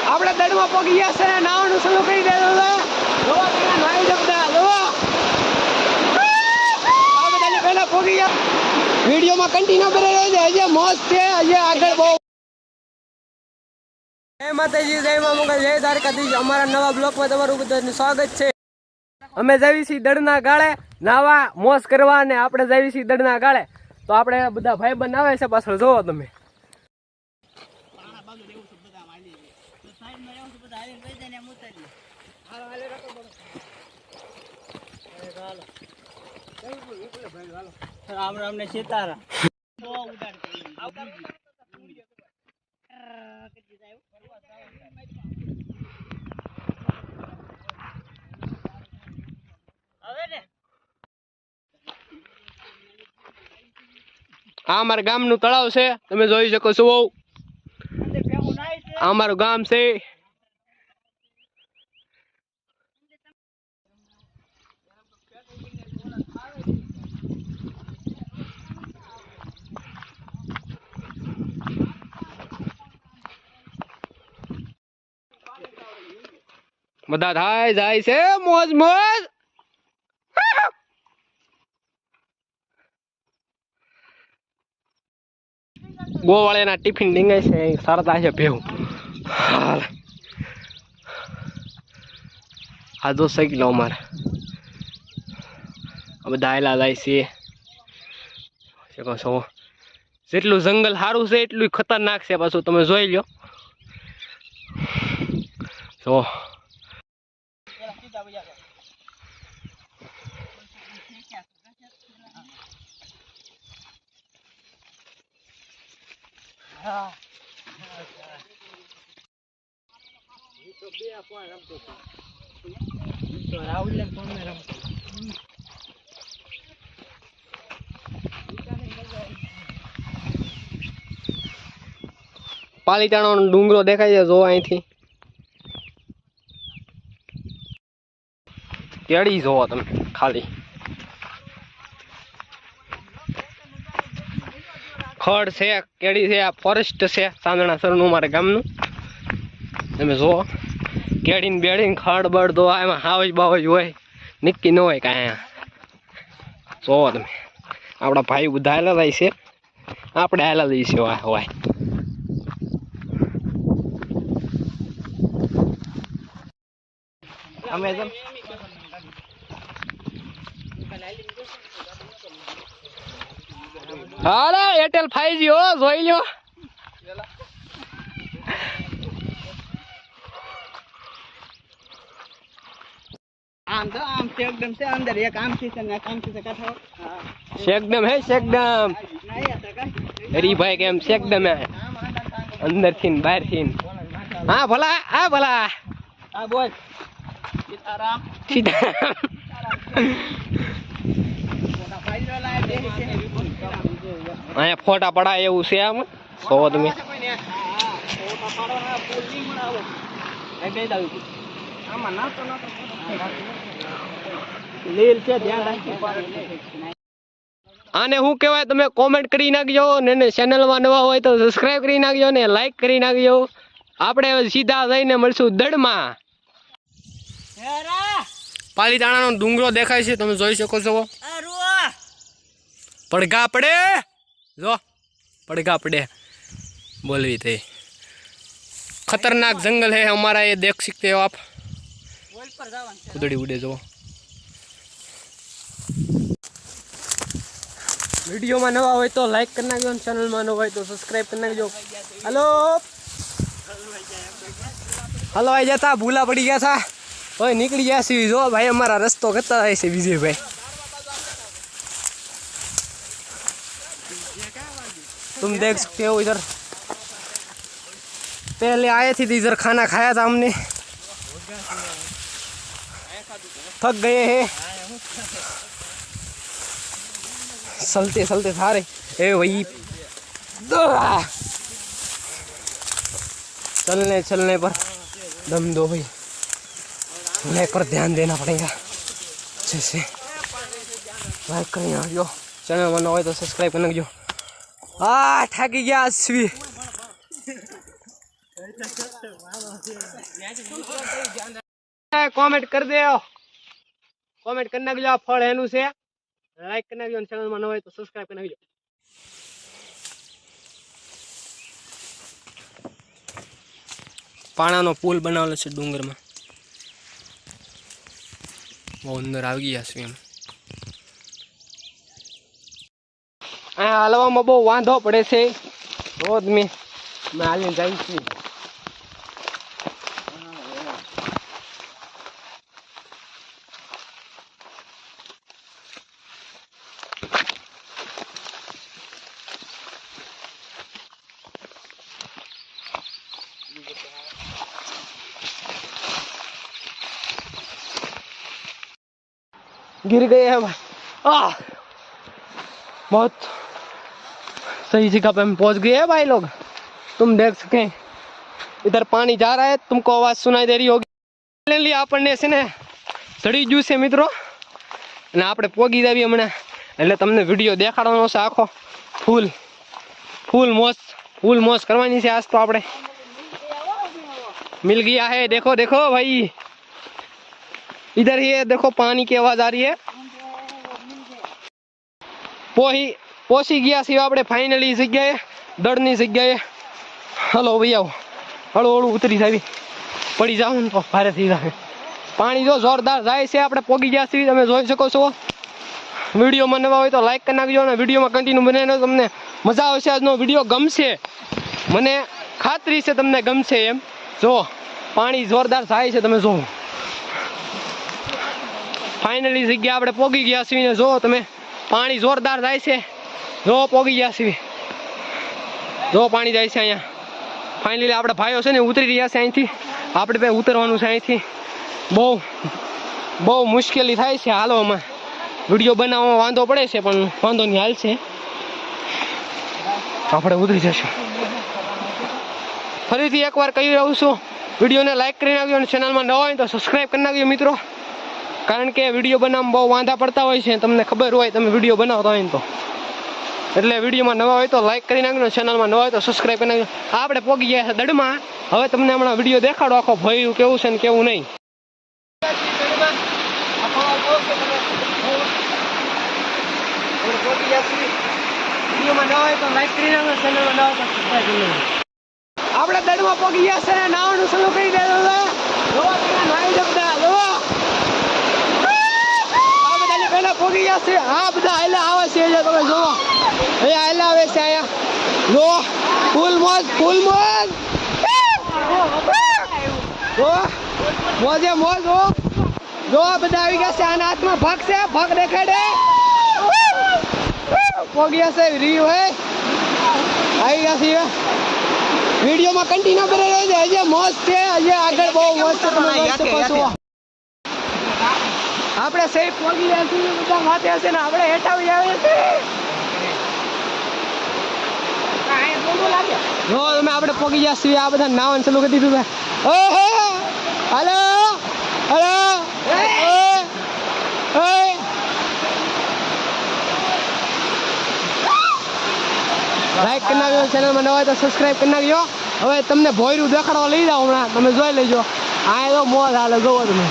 આપણે દડમાં પગી ગયા છે નાવાનું શરૂ કરી દેજો જોવા તમે નાઈ શકતા જોવા આ બધાને પહેલા પગી ગયા વિડીયોમાં કન્ટિન્યુ કરી રહેજો હજે મોજ છે હજે આગળ બહુ જય માતાજી જય મા મોગલ જય દ્વારકાધીશ અમારા નવા બ્લોગમાં તમારું બધાનું સ્વાગત છે અમે જઈએ છીએ દડના ગાળે નાવા મોજ કરવા અને આપણે જઈએ છીએ દડના ગાળે તો આપણે બધા ભાઈબંધ આવે છે પાછળ જોવો તમે રામ રામ ને સીતારામ આ અમારા ગામનું તળાવ છે તમે જોઈ શકો છો આ અમારું ગામ છે બધા થાય જાય છે મોજ મોજ ગોવાળેના ટિફિન ડીંગાય છે સરતા છે ભેવું આ દો સાઈકલો અમારે બધા આયલા જાય છે છો જેટલું જંગલ સારું છે એટલું ખતરનાક છે પાછું તમે જોઈ લો જો પાલીતાણાનો ડુંગરો દેખાય છે જો અહીંથી કેડી જોવો તમે ખાલી ખડ છે કેડી છે આ ફોરેસ્ટ છે સાંદણા સરનું મારા ગામનું તમે જુઓ કેડીને બેડીને ખડ બળ દો એમાં હાવજ બાવજ હોય નિક્કી ન હોય કાંઈ જોવો તમે આપણા ભાઈ બધા હાલા જાય છે આપણે હાલા જઈએ છીએ હોય અમે હાલે એરટેલ 5G હો જોઈ લ્યો આમ તો આમ એકદમ છે અંદર એક આમ થી છે ને આમ થી કાઠો શેકદમ હે શેકદમ હરીભાઈ કેમ શેકદમ હે અંદર થી ને બહાર થી હા ભલા હા બોલ સીતારામ અહીંયા ફોટા પડાય એવું છે આમ સો તમે આને શું કહેવાય તમે કોમેન્ટ કરી નાખજો ને ચેનલમાં નવા હોય તો સબસ્ક્રાઇબ કરી નાખજો ને લાઈક કરી નાખજો આપણે સીધા જઈને મળશું દડમાં પાલીતાણાનો ડુંગરો દેખાય છે તમે જોઈ શકો છો પડઘા પડે જો પડઘા પડે बोलवी थे खतरनाक जंगल है हमारा ये देख सकते हो आप खुदड़ी उड़े जो वीडियो में नवा हो तो लाइक करना जो चैनल में नवा हो तो सब्सक्राइब करना जो हेलो हेलो आई जाता भूला पड़ी गया था ओए निकली गया सी जो भाई हमारा रस्तो करता है ऐसे विजय भाई तुम देख सकते हो इधर पहले आए थे इधर खाना खाया था हमने थक गए हैं चलते चलते सारे ए वही चलने चलने पर दम दो भाई लेकर ध्यान देना पड़ेगा अच्छे से लाइक करें जो चैनल बना हो तो सब्सक्राइब करना जो थक गया કોમેન્ટ કરી દે, કોમેન્ટ કરી નાખજો આ ફળ એનું છે, લાઈક કરી નાખજો, ચેનલમાં ન હોય તો સબસ્ક્રાઇબ કરી નાખજો. પાણાનો પુલ બનાવેલો છે ડુંગરમાં, બહુ અંદર આવી ગયા છે એમ. અહીંયા હાલવામાં બહુ વાંધો પડે છે, રોજ મેં હાલીને જાય છું. गिर गए हैं भाई, बहुत सही जगह पे हम पहुंच गए हैं भाई लोग. तुम देख सके इधर पानी जा रहा है, तुमको आवाज सुनाई दे रही होगी. फाइनली આપણને છે ને ચડી ગયું છે મિત્રો, અને આપણે પોગી જાવી હમણાં, એટલે તમને વિડીયો દેખાડવાનો છે આખો. ફૂલ મોજ કરવાની છે આજ તો આપણે. मिल गया है, देखो देखो भाई, इधर ये देखो पानी की आवाज आ रही है. પોસી ગયા છીએ આપણે ફાઇનલી જગ્યાએ, દળની જગ્યાએ. હલો ભાઈ આવો, હળું ઉતરી જાવી, પડી જાવ ને તો ભારે થઈ જાય. પાણી જો જોરદાર જાય છે, આપણે પોગી ગયા છીએ, તમે જોઈ શકો છો. વિડીયોમાં નવા હોય તો લાઈક કરી નાખજો, અને વિડીયોમાં કન્ટિન્યુ બનાવીને તમને મજા આવશે. આજનો વિડીયો ગમશે, મને ખાતરી છે તમને ગમશે એમ. જો પાણી જોરદાર જાય છે, તમે જોવો. ફાઇનલી જગ્યા આપણે પોગી ગયા છીએ, જો તમે પાણી જોરદાર જાય છે, જો પોગી ગયા છીએ, જો પાણી જાય છે અહીંયા. ફાઇનલી આપણે ભાઈઓ છે ને ઉતરી રહ્યા છે અહીંથી, આપણે ત્યાં ઉતરવાનું છે અહીંથી. બહુ મુશ્કેલી થાય છે હાલવામાં, વિડીયો બનાવવામાં વાંધો પડે છે, પણ વાંધો નહીં, હાલ છે, આપણે ઉતરી જશું. ફરીથી એકવાર કહી રહ્યું છું, વિડીયોને લાઈક કરી નાખજો, અને ચેનલમાં ન હોય તો સબસ્ક્રાઈબ કરી નાખજો મિત્રો, કારણ કે વિડીયો બનાવવામાં બહુ વાંધા પડતા હોય છે, તમને ખબર હોય, તમે વિડીયો બનાવતા હોય ને તો. એટલે વિડીયોમાં નવા હોય તો લાઈક કરી નાખજો, ચેનલમાં ન હોય તો સબસ્ક્રાઈબ કરી નાખજો. આપણે પોગી ગયા છે દડમાં, હવે તમને હમણાં વિડીયો દેખાડો આખો, ભર્યું કેવું છે ને કેવું નહીં. આપણે દડમાં પોગી ગયા છે, નાવાનું શરૂ કરી દેવું છે. પોગી ગયા છે, હા બધા હાલા આવે છે, તમે જોવો અહીંયા હાલા આવે છે. અહીંયા જો ફૂલ મોજ મોજે મોજ. જો બધા આવી ગયા છે, આના હાથમાં ભાગ છે, ભાગ દેખાડે. પોગી ગયા છે, રી હોય આવી ગયા છે. વિડીયોમાં કન્ટિન્યુ કરી રહ્યો છે, હજી મોજ છે, હજી આગળ બહુ મોજ છે, તમે જોઈ શકો છો. આપણે સહી પોગી રહ્યા છીએ, બધા માથે હશે ને આપણે હેઠાવી આવે છે. જો તમે આપણે પોગી ગયા છીએ, આ બધા નાવાનું ચાલુ કરી દીધું છે. ઓહો હાલો હાલો, લાઈક કરી નાખજો, ચેનલમાં નવા હોય તો સબસ્ક્રાઈબ કરી નાખજો. હવે તમને ભોયરું દેખાડવા લઈ જાઓ હમણાં, તમે જોઈ લેજો. આ તો મોજ હાલે, જોવો તમે.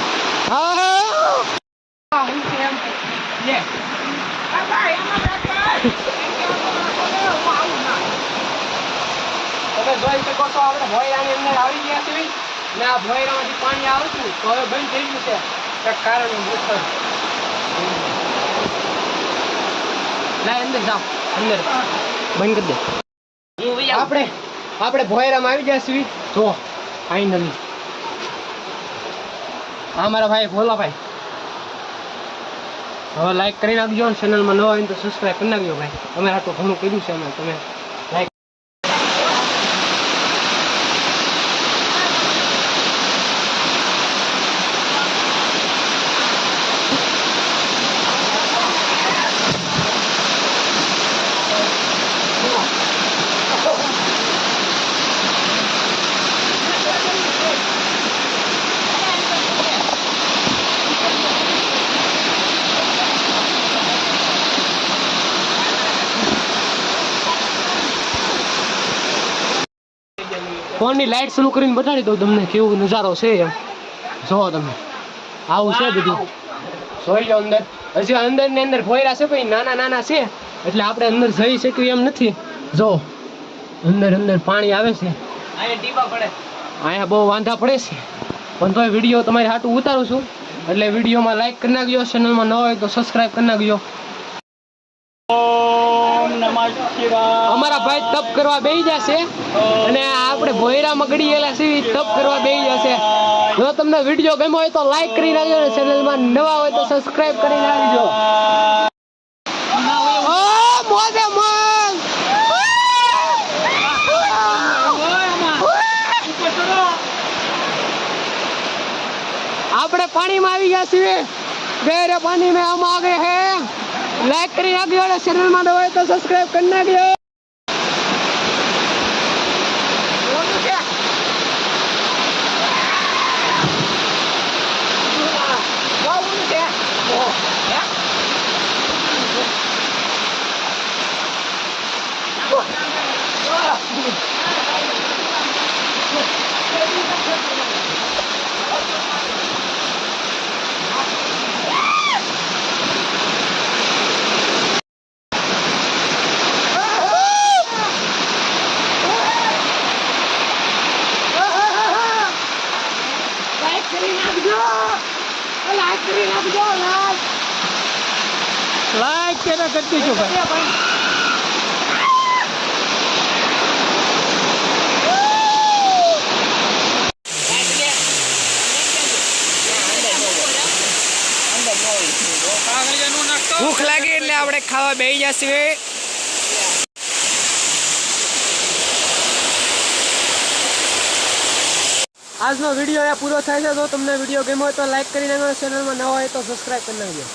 તમે જોઈ શકો છો, આપણે ભોયરાની અંદર આવી ગયા છીએ, ને આ ભોયરામાંથી પાણી આવતું તો હવે બંધ થઈ ગયું છે, કંઈક કારણ અંદર જાઓ, અંદર બંધ કરી દે. આપણે ભોયરામાં આવી ગયા છીએ, જો ફાઇનલી. હા મારા ભાઈ ભોલાભાઈ, હવે લાઈક કરી નાખજો, ચેનલમાં ન હોય તો સબસ્ક્રાઈબ કરી નાખજો ભાઈ. અમે આટલું ઘણું કર્યું છે, અમે તમે લાઈક. ફોનની લાઇટ ચાલુ કરીને બતાડી દઉં તમને કેવું નજારો છે એમ. જોવો તમે, આવું છે બધું. જોઈ લો અંદર. હજી અંદર ને અંદર ભોયરા છે ભાઈ, નાના નાના છે એટલે આપણે અંદર જઈ શકીએ એમ નથી. જો અંદર અંદર પાણી આવે છે. અહીંયા ટીપા પડે. અહીંયા બહુ વાંધા પડે છે, પણ તોય વિડીયો તમારી હાટું ઉતારું છું એટલે વિડીયોમાં લાઈક કરી નાખજો. ચેનલમાં ન હોય તો સબસ્ક્રાઇબ કરી નાખજો. ઓમ નમઃ શિવાય. અમારા ભાઈ તપ કરવા બેસી જશે અને આપણે ભોયરામાં ગડીએલા છીએ તપ કરવા બેસી જશે. જો તમને વિડીયો ગમ્યો હોય તો લાઈક કરી નાખજો અને ચેનલમાં નવા હોય તો સબસ્ક્રાઇબ કરી નાખજો. ઓ મોજે મોજ. આપણે પાણીમાં આવી ગયા છીએ. ગહેરે પાણી में हम आ गए हैं. लाइक કરી નાખજો અને ચેનલમાં નવા હોય તો સબસ્ક્રાઇબ કરી નાખજો. લાઈક કેના કરતી છું ભાઈ. ભૂખ લાગી એટલે આપણે ખાવા બેસી જશે. આજનો વિડીયો અહીંયા પૂરો થાય છે. તો તમને વિડીયો ગમ્યો હોય તો લાઈક કરી નાખજો, ચેનલમાં નવા હોય તો સબસ્ક્રાઇબ કરી નાખજો.